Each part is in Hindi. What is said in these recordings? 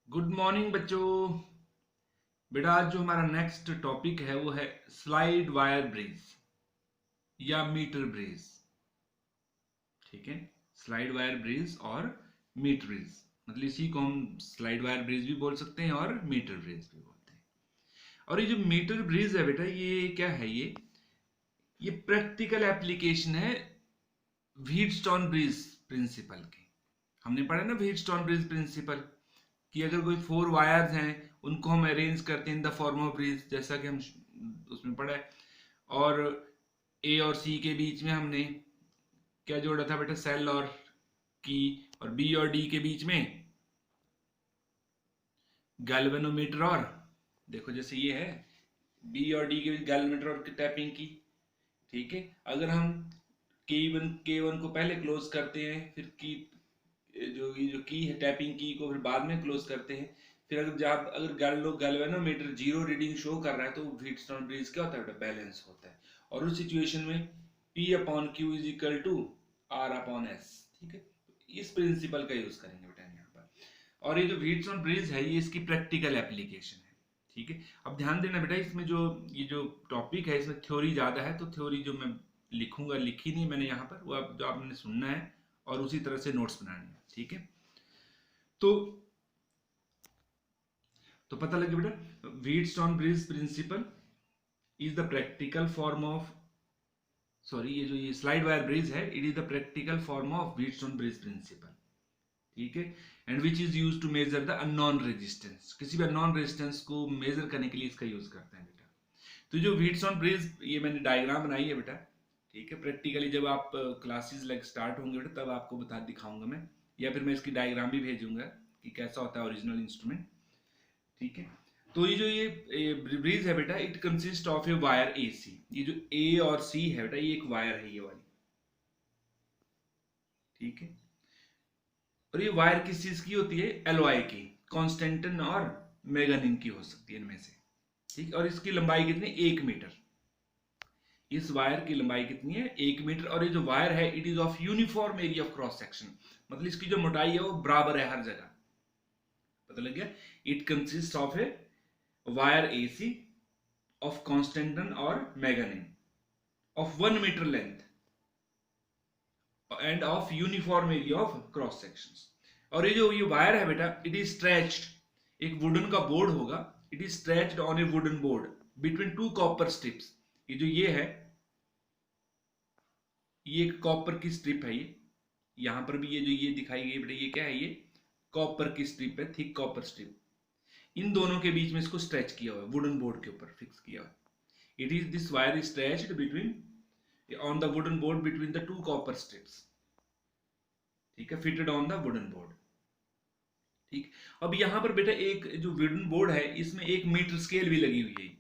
गुड मॉर्निंग बच्चों। बेटा आज जो हमारा नेक्स्ट टॉपिक है वो है स्लाइड वायर ब्रिज या मीटर ब्रिज। ठीक है, स्लाइड वायर ब्रिज और मीटर ब्रिज, मतलब इसी को हम स्लाइड वायर ब्रिज भी बोल सकते हैं और मीटर ब्रिज भी बोलते हैं। और ये जो मीटर ब्रिज है बेटा, ये क्या है? ये प्रैक्टिकल एप्लीकेशन है व्हीटस्टोन ब्रिज प्रिंसिपल की। हमने पढ़ा ना व्हीटस्टोन ब्रिज प्रिंसिपल, कि अगर कोई फोर वायर्स हैं उनको हम अरेंज करते हैं in the form of bridge, जैसा कि हम उसमें पढ़ा है। और ए और सी के बीच में हमने क्या जोड़ा था बेटा? सेल और की। और बी और डी के बीच में गैल्वेनोमीटर। और देखो जैसे ये है बी और डी के बीच गैल्वेनोमीटर और टैपिंग की। ठीक है, अगर हम के वन को पहले क्लोज करते हैं, फिर की ये जो की है टैपिंग की को फिर बाद में क्लोज करते हैं, फिर अगर गैल्वेनोमीटर जीरो रीडिंग शो कर रहा है तो व्हीटस्टोन ब्रिज क्या होता है? बैलेंस होता है। और उस सिचुएशन में P upon Q is equal to R upon S. ठीक है, इस प्रिंसिपल का यूज करेंगे बेटा यहाँ पर। और ये जो व्हीटस्टोन ब्रिज है ये इसकी प्रैक्टिकल एप्लीकेशन है। ठीक है, अब ध्यान देना बेटा, इसमें जो टॉपिक है इसमें थ्योरी ज्यादा है, तो थ्योरी जो मैं लिखूंगा, लिखी नहीं मैंने यहाँ पर, वो आप जो आपने सुनना है और उसी तरह से नोट्स बनाने हैं। ठीक है, तो पता लगे बेटा, Wheatstone bridge principle is the practical form of, sorry, ये स्लाइड वायर ब्रिज है, it is the practical form of Wheatstone bridge principle. ठीक है, and which is use to measure the unknown resistance. किसी भी अननोन रेजिस्टेंस को मेजर करने के लिए इसका यूज करते हैं बेटा। तो जो व्हीटस्टोन ब्रिज, ये मैंने डायग्राम बनाई है बेटा। ठीक है, प्रैक्टिकली जब आप क्लासेस लाइक स्टार्ट होंगे बेटा तब आपको बता दिखाऊंगा मैं, या फिर मैं इसकी डायग्राम भी भेजूंगा कि कैसा होता है ओरिजिनल इंस्ट्रूमेंट। ठीक है, तो ये ब्रिज है बेटा, it consist of a wire A C. ये जो ए और सी है बेटा, ये एक वायर है ये वाली। ठीक है, और ये वायर किस चीज की होती है? एलओआई की, कॉन्स्टेंटन और मैग्नीन की हो सकती है इनमें से। ठीक, और इसकी लंबाई कितनी? 1 मीटर। इस वायर की लंबाई कितनी है? 1 मीटर। और ये जो वायर है it is of uniform area of cross section, मतलब इसकी जो मोटाई है वो बराबर है हर जगह। पता लग गया? It consist of a wire AC of Constantan or Manganin of 1 meter length and of uniform area of cross sections। और ये वायर है बेटा, इट इज स्ट्रेच्ड, एक वुडन का बोर्ड होगा, it is stretched on a wooden board between two copper strips. ये है, ये एक कॉपर की स्ट्रिप है। ये यहां पर भी ये दिखाई गई बेटा, ये क्या है? ये कॉपर की स्ट्रिप है, थिक कॉपर स्ट्रिप। इन दोनों के बीच में इसको स्ट्रेच किया हुआ है, वुडन बोर्ड के ऊपर फिक्स किया हुआ है। It is this wire is stretched between on the wooden board between the two copper strips। ठीक है, fitted on the wooden board। ठीक, अब यहां पर बेटा एक जो वुडन बोर्ड है इसमें एक मीटर स्केल भी लगी हुई है।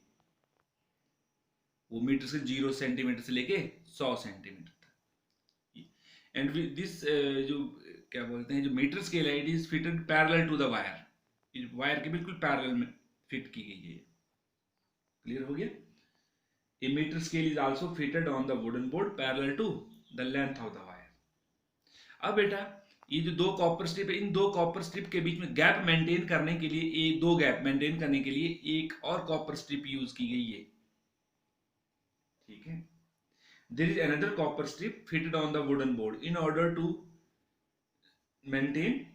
वो मीटर स्केल 0 सेंटीमीटर से लेके 100 सेंटीमीटर तक। एंड दिस जो क्या बोलते हैं, जो मीटर स्केल है, it is fitted parallel to the wire. Wire के बिल्कुल पैरेलल में फिट की गई है। क्लियर हो गया? A meter scale is also fitted on the wooden board parallel to the length of the wire। अब बेटा ये जो दो कॉपर स्ट्रिप है, इन दो कॉपर स्ट्रिप के बीच में गैप मेंटेन करने के लिए, दो गैप मेंटेन करने के लिए एक और कॉपर स्ट्रिप यूज की गई है। ठीक है, there is another copper strip fitted on the wooden board in order to maintain,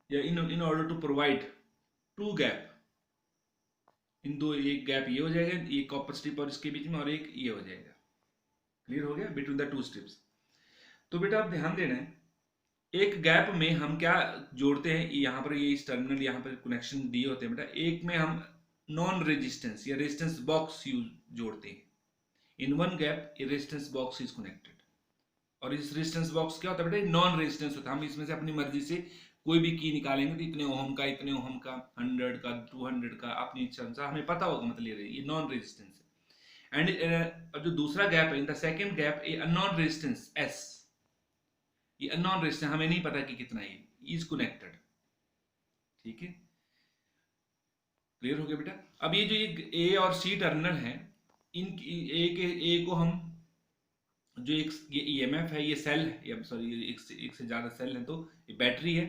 in order to provide two gap। इन दो, एक गैप ये हो जाएगा, एक कॉपर स्ट्रिप और इसके बीच में, और एक ये हो जाएगा। क्लियर हो गया? Between the two strips. तो बेटा आप ध्यान देना है, एक गैप में हम क्या जोड़ते हैं? यहाँ पर ये इस टर्मिनल यहाँ पर कनेक्शन दिए होते हैं बेटा, एक में हम नॉन रेजिस्टेंस या रेजिस्टेंस बॉक्स यूज जोड़ते हैं। In one gap A resistance box is connected. और इस रेजिस्टेंस बॉक्स क्या होता है बेटा? नॉन रेजिस्टेंस होता है। हम इसमें से अपनी मर्जी से कोई भी की निकालेंगे, तो इतने ओम का, इतने ओम का, 100 का, 200 का, अपनी इच्छा अनुसार हमें पता होगा, मतलब ये नॉन रेजिस्टेंस है। एंड जो दूसरा गैप है, in the second gap a non resistance S, ये अननोन रेजिस्टेंस हमें नहीं पता कि कितना है, इज कनेक्टेड। ठीक है, क्लियर हो गया बेटा? अब ये जो ये ए और सी टर्मिनल है, इन ए को हम जो एक ये ईएमएफ है, ये सेल है, या सॉरी एक से ज्यादा सेल है, तो ये बैटरी है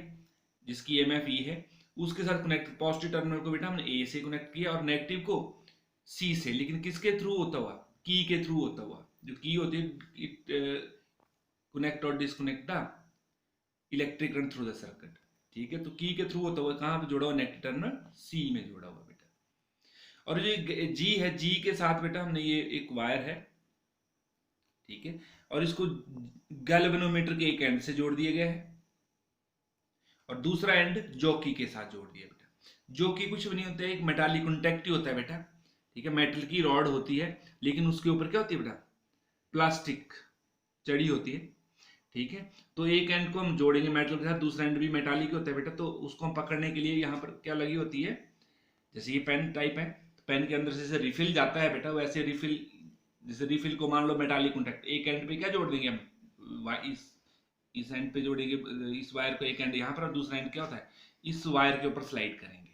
जिसकी ईएमएफ ई है, उसके साथ कनेक्ट, पॉजिटिव टर्मिनल को बेटा हमने ए से कनेक्ट किया और नेगेटिव को सी से, लेकिन किसके थ्रू होता हुआ, की के थ्रू होता हुआ। जो की होती है इट कनेक्ट और disconnect the electric current through the circuit, ठीक है। तो की के थ्रू होता हुआ कहाँ पे जोड़ा हुआ, नेगेटिव टर्मिनल सी में जोड़ा हुआ बेटा। और जो जी है, जी के साथ बेटा हमने ये एक वायर है, ठीक है, और इसको गैल्वेनोमीटर के एक एंड से जोड़ दिया गया है और दूसरा एंड जॉकी के साथ जोड़ दिया बेटा। जॉकी कुछ भी नहीं होता है, एक मेटालिक कॉन्टैक्ट ही होता है बेटा, ठीक है। मेटल की रॉड होती है, लेकिन उसके ऊपर क्या होती है बेटा, प्लास्टिक चढ़ी होती है, ठीक है। तो एक एंड को हम जोड़ेंगे मेटल के साथ, दूसरा एंड भी मेटालिक होता है बेटा। तो उसको हम पकड़ने के लिए यहाँ पर क्या लगी होती है, जैसे ये पेन टाइप है, तो पेन के अंदर जैसे रिफिल जाता है बेटा, वैसे रिफिल, जैसे रिफिल को मान लो मेटालिक कॉन्टैक्ट, एक एंड पे क्या जोड़ देंगे हम, इस एंड पे जोड़ेंगे इस वायर को, एक एंड यहाँ पर, और दूसरा एंड क्या होता है, इस वायर के ऊपर स्लाइड करेंगे,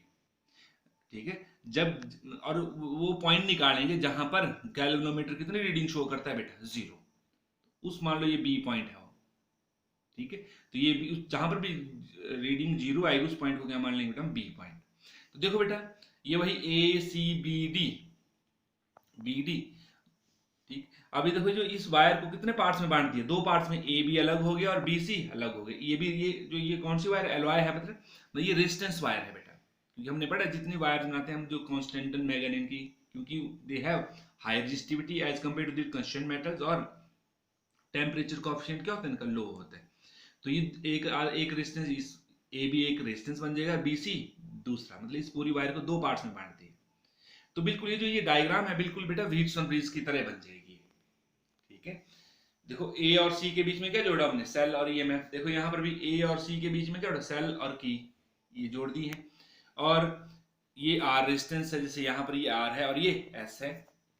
ठीक है। जब और वो पॉइंट निकालेंगे जहां पर गैल्वेनोमीटर कितनी रीडिंग शो करता है बेटा, 0। उस मान लो ये बी पॉइंट है, ठीक है। तो ये भी जहां पर भी रीडिंग 0 आएगी, उस पॉइंट को क्या मान लेंगे बेटा, बी पॉइंट। तो देखो बेटा, ये वही A C B D, B D, ठीक। अभी देखो जो इस वायर को कितने पार्ट्स में बांट दिया, 2 पार्ट्स में, ए बी अलग हो गया और बी सी अलग हो गया। ये भी, ये जो ये कौन सी वायर, एलवाई है मतलब, ये रेजिस्टेंस वायर है बेटा, क्योंकि हमने पढ़ा जितनी वायर बनाते हैं हम, जो कांस्टेंट मैग्नेटिक की, क्योंकि they have high resistivity as compare to the constant metals, और टेम्परेचर कोएफिशिएंट क्या होता है इनका, लो होता है। तो ये एक रेजिस्टेंस, इस ए बी एक रेजिस्टेंस बन जाएगा, बी सी दूसरा, मतलब इस पूरी वायर को 2 पार्ट्स में बांट दिया। तो बिल्कुल ये जो ये डायग्राम है, बिल्कुल बेटा व्हीटस्टोन ब्रिज की तरह बन जाएगी, ठीक है। देखो ए और सी के बीच में क्या जोड़ा हमने, सेल और ईएमएफ। देखो यहाँ पर भी ए और सी के बीच में क्या जोड़ा, सेल और की, ये जोड़ दी है। और ये आर रेजिस्टेंस है, जैसे यहाँ पर ये आर है और ये एस है,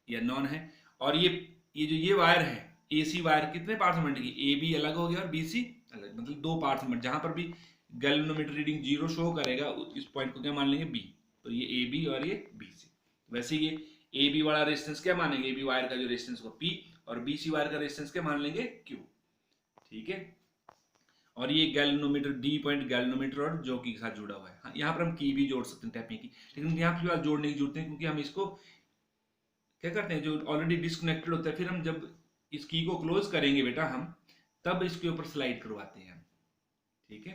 या नॉन है। और ये जो ये वायर है, ए सी वायर कितने पार्ट्स में बंटेगी, ए बी अलग हो गया और बी सी अलग, मतलब 2 पार्ट्स में। जहां पर भी गैल्वेनोमीटर रीडिंग 0 शो करेगा, इस पॉइंट को क्या मान लेंगे, बी। तो ये ए बी और ये बी सी। वैसे ये ए बी वाला रेजिस्टेंस क्या मानेंगे, ए बी वायर का जो रेजिस्टेंस को पी, और बी सी वायर का रेजिस्टेंस क्या मान लेंगे, क्यू, ठीक है। और ये गैल्वेनोमीटर, डी पॉइंट गैल्वेनोमीटर और जॉकी के साथ जुड़ा हुआ है। हाँ, यहाँ पर हम की भी जोड़ सकते हैं, टैपिंग की, लेकिन यहाँ पर जोड़ने की जरूरत है, क्योंकि हम इसको क्या करते हैं, जो ऑलरेडी डिस्कनेक्टेड होता है, फिर हम जब इस की को क्लोज करेंगे बेटा हम, तब इसके ऊपर स्लाइड करवाते हैं, ठीक है।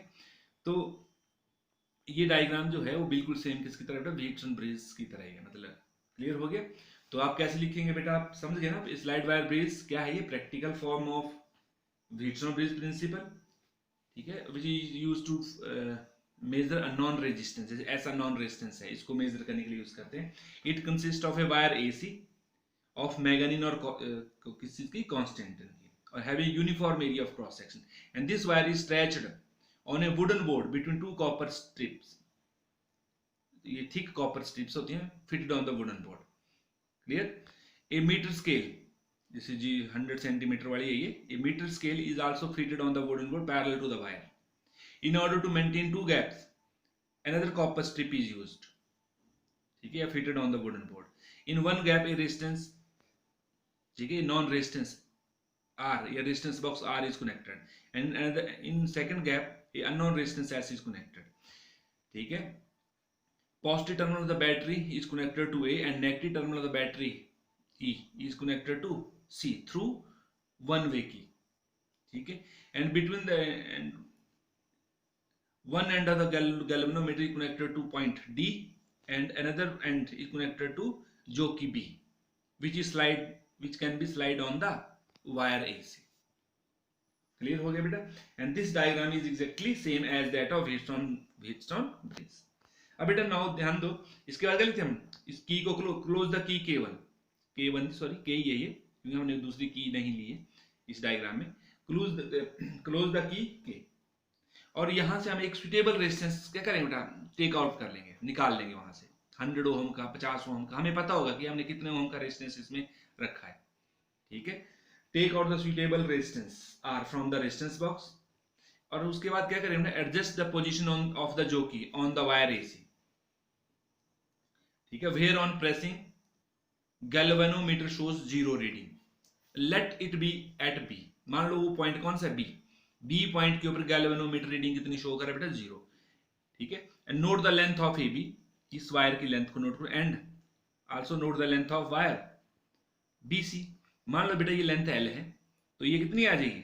तो ये डायग्राम जो है वो बिल्कुल सेम किसकी तरह बेटा, व्हीटस्टोन ब्रिज की तरह है, मतलब क्लियर हो गया। तो आप कैसे लिखेंगे बेटा, आप समझ गए ना, स्लाइड वायर ब्रिज क्या है, ये practical form of Wheatstone bridge principle, ठीक है, which is used to measure unknown resistance, जैसे ऐसा नॉन रेजिस्टेंस है, इसको मेजर करने के लिए यूज करते हैं। It consist of a wire AC of manganin और किस चीज की, कांस्टेंट, और having uniform area of cross section, and this wire is stretched on a wooden board between 2 copper strips. ये थिक कॉपर स्ट्रिप्स होती हैं, fitted on the wooden board, clear. A metre scale, जैसे जी 100 सेंटीमीटर वाली है ये, a metre scale is also fitted on the wooden board parallel to the wire. In order to maintain 2 gaps, another copper strip is used, ठीक है, fitted on the wooden board. In one gap a resistance, ठीक है, non resistance R, या resistance box R is connected, and another in second gap a unknown resistance S is connected, ठीक है। Positive terminal of the battery is connected to A and negative terminal of the battery E is connected to C through one way key, ठीक है। And between the and one end of the galvanometer is connected to point D and another end is connected to jockey B, which can be slide on the wire AC. Clear हो गया बेटा? And this diagram is exactly same as that of Wheatstone bridge. अब बेटा नाउ ध्यान दो, इसके बाद क्या लिखते हैं हम, इस की को close the key K1 sorry K ये क्योंकि हमने दूसरी की नहीं ली है इस डायग्राम में, क्लोज द की K, और यहां से हम एक सुटेबल रेजिस्टेंस क्या करेंगे बेटा, टेक आउट कर लेंगे, निकाल लेंगे वहां से, 100 ओम का, 50 ओम का, हमें पता होगा कि हमने कितने ओम का रेजिस्टेंस इसमें रखा है, ठीक है। Take out the suitable resistance R from the resistance box, और उसके बाद क्या करेंगे, adjust the position of the jockey on the wire AC, ठीक है। Where on pressing galvanometer shows 0 reading, let it be at B, मान लो वो पॉइंट कौन सा है, बी पॉइंट के ऊपर गैल्वेनोमीटर रीडिंग कितनी शो कर रहा है बेटा, 0, ठीक है। And note the length of A B, इस वायर की लेंथ को नोट करो, and also note the length of wire B C. मान लो बेटा ये लेंथ एल है, तो ये कितनी आ जाएगी,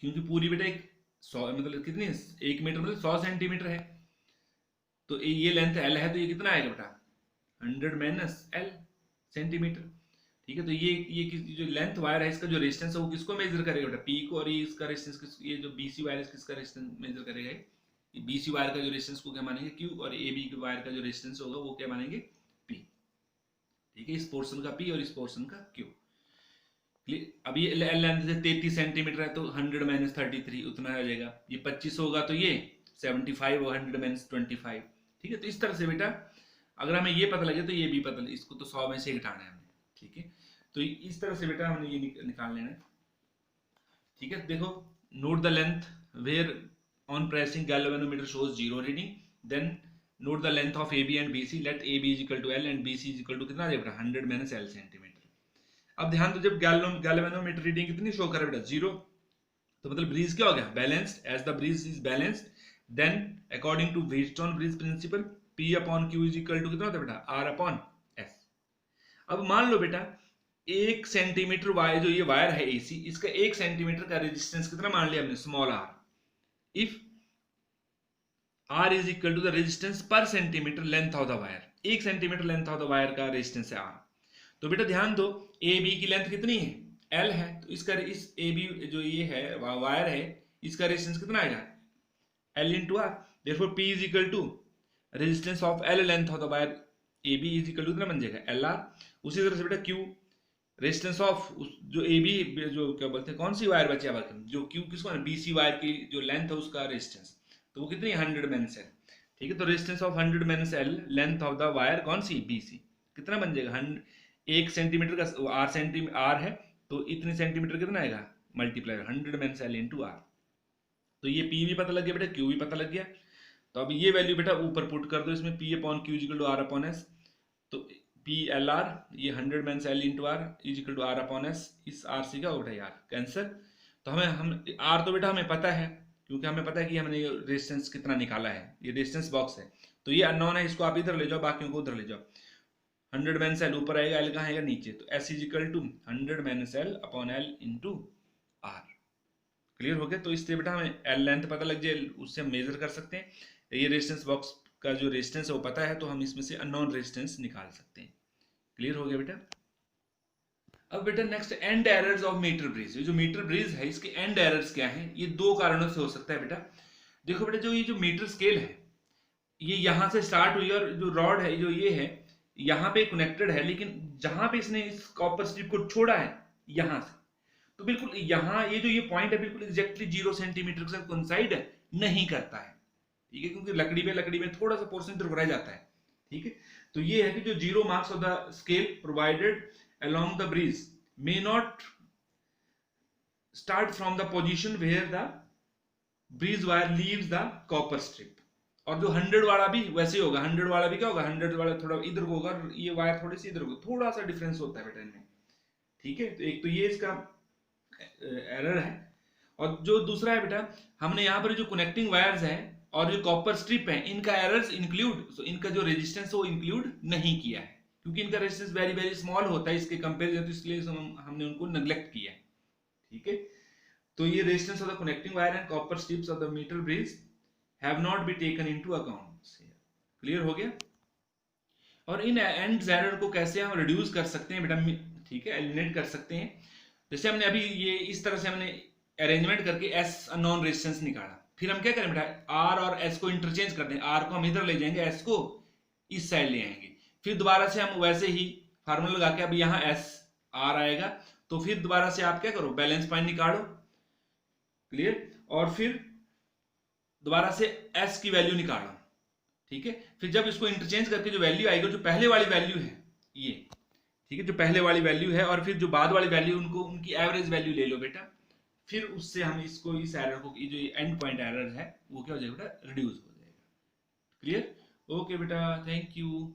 क्योंकि पूरी बेटा एक 100 मतलब कितनी 1 मीटर मतलब 100 सेंटीमीटर है, तो ये लेंथ एल है, तो ये कितना आएगा बेटा 100 माइनस एल सेंटीमीटर। ठीक है, तो ये जो लेंथ वायर है इसका जो रेजिस्टेंस है वो किसको मेजर करेगा बेटा, पी को, और ये इसका रेजिस्टेंस ये जो बीसी वायर है किसका रेजिस्टेंस मेजर करेगा, ये बीसी वायर का जो रेजिस्टेंस को क्या मानेंगे क्यू, और ए बी वायर का जो रेजिस्टेंस होगा वो क्या मानेंगे पी। ठीक है, इस पोर्शन का पी और इस पोर्शन का क्यू। अब ये लेंथ से 33 सेंटीमीटर है, तो 100 माइनस 33 उतना आ जाएगा, ये 25 होगा तो ये 75 और 100 माइनस 25। ठीक है, तो इस तरह से बेटा अगर हमें ये पता लगे तो ये भी पता लगे, इसको तो 100 में से घटाना है हमें। ठीक है, तो इस तरह से बेटा हमने ये निकाल लेना है। ठीक है, देखो note the length where on pressing galvanometer shows 0 reading, then note the length of A B and B C, let A B is equal to L and B C is equal to कितना बेटा 100 माइनस एल सेंटीमीटर। अब ध्यान दो, जब गैल्वेनोमीटर रीडिंग कितनी शो करे बेटा 0, तो मतलब ब्रीज क्या हो गया balanced, as the bridge is balanced then according to Wheatstone bridge principle P upon Q is equal to कितना होता है बेटा R अपॉन S। अब मान लो बेटा 1 सेंटीमीटर वायर, जो ये वायर है AC, इसका 1 सेंटीमीटर का रेजिस्टेंस कितना मान लिया हमने small r। If R is equal to the resistance पर centimetre length of the wire, 1 centimetre length of the wire का रेजिस्टेंस है R। तो बेटा ध्यान दो AB की लेंथ कितनी है L है, तो इसका इस AB जो ये है वायर है इसका रेजिस्टेंस कितना आएगा L into R। Therefore P is equal to resistance of L length of the wire AB is equal to कितना बन जाएगा LR। उसी तरह से बेटा Q रेजिस्टेंस ऑफ जो AB जो क्या बोलते हैं कौन सी वायर बची है जो Q किसको है BC वायर की जो लेंथ है उसका रेजिस्टेंस, तो वो कितनी 100 माइनस L। ठीक है, तो resistance of 100 minus L length of the wire कौन सी BC कितना बन जाएगा 1 सेंटीमीटर का R है, तो इतने सेंटीमीटर कितना आएगा multiply 100 minus L into R। तो ये P भी पता लग गया बेटा, Q भी पता लग गया। तो अब ये वैल्यू बेटा ऊपर पुट कर दो इसमें, P upon Q is equal to R upon S, तो P L R ये 100 minus L into R is equal to R upon S, इस R से क्या होगा यार कैंसर। तो हम R तो बेटा हमें पता है, क्योंकि हमें पता है कि हमने ये रेजिस्टेंस कितना निकाला है, ये रेजिस्टेंस बॉक्स है, तो ये अननोन है, इसको आप इधर ले जाओ बाकियों को उधर ले जाओ। 100 माइनस L ऊपर आएगा, L कहाँ आएगा नीचे, तो S is equal to 100 minus L upon L into R। Clear हो गया, तो इससे बेटा हमें L लेंथ पता लग जाए, उससे हम मेजर कर सकते हैं। ये रेजिस्टेंस बॉक्स का जो रेजिस्टेंस है वो पता है, तो हम इसमें से अननोन रेजिस्टेंस निकाल सकते हैं। क्लियर हो गया बेटा। अब बेटा next and errors of metre bridge. ये जो मीटर ब्रिज है इसके एंड एरर्स क्या हैं, ये 2 कारणों से हो सकता है बेटा। देखो बेटा जो ये जो मीटर स्केल है ये यहां से स्टार्ट हुई और जो रॉड है जो ये है यहाँ पे कनेक्टेड है, लेकिन जहां पे इसने इस कॉपर स्ट्रिप को छोड़ा है यहां से, तो बिल्कुल यहाँ ये जो ये पॉइंट है बिल्कुल एग्जैक्टली 0 सेंटीमीटर के साथ कोइंसाइड नहीं करता है। ठीक है, क्योंकि लकड़ी में थोड़ा सा पोर्शन इधर रह जाता है। ठीक है, तो ये है कि जो 0 marks of the scale provided along the bridge may not start from the position where the bridge wire leaves the copper strip. और जो 100 वाला भी वैसे होगा, 100 वाला भी क्या होगा 100 वाला थोड़ा इधर को होगा, ये वायर थोड़ी सी इधर होगा, थोड़ा सा डिफरेंस होता है बेटा इनमें। ठीक है, तो एक तो ये इसका एरर है, और जो दूसरा है बेटा हमने यहाँ पर जो कनेक्टिंग वायर्स हैं और जो कॉपर स्ट्रिप है इनका एरर्स इंक्लूड, इनका जो रेजिस्टेंस है वो इंक्लूड नहीं किया है, क्योंकि इनका रेजिस्टेंस वेरी वेरी स्मॉल होता है इसके कंपेरिजन, तो इसलिए हमने उनको नेग्लेक्ट किया है। ठीक है, तो ये resistance of the connecting wire and copper strips of the metre bridge have not be taken into account. Clear हो गया। और इन एंड एरर को कैसे हम रिड्यूस कर सकते हैं बेटा, ठीक है, एलिमिनेट कर सकते हैं। जैसे हमने अभी ये इस तरह से हमने अरेंजमेंट करके S अननोन रेजिस्टेंस निकाला, फिर हम क्या करें बेटा R और S को इंटरचेंज कर दें, R को हम इधर ले जाएंगे, S को इस साइड ले आएंगे, फिर दोबारा से हम वैसे ही फार्मूला लगा के अब यहाँ S R आएगा, तो फिर दोबारा से आप क्या करो बैलेंस पॉइंट निकालो। क्लियर, और फिर दोबारा से S की वैल्यू निकालो। ठीक है, फिर जब इसको इंटरचेंज करके जो वैल्यू आएगी, जो पहले वाली वैल्यू है ये, ठीक है, जो पहले वाली वैल्यू है और फिर जो बाद वाली वैल्यू उनको उनकी एवरेज वैल्यू ले लो बेटा, फिर उससे हम इसको इस एरर को जो एंड पॉइंट एरर है वो क्या हो जाएगा बेटा रिड्यूस हो जाएगा। क्लियर, ओके बेटा, थैंक यू।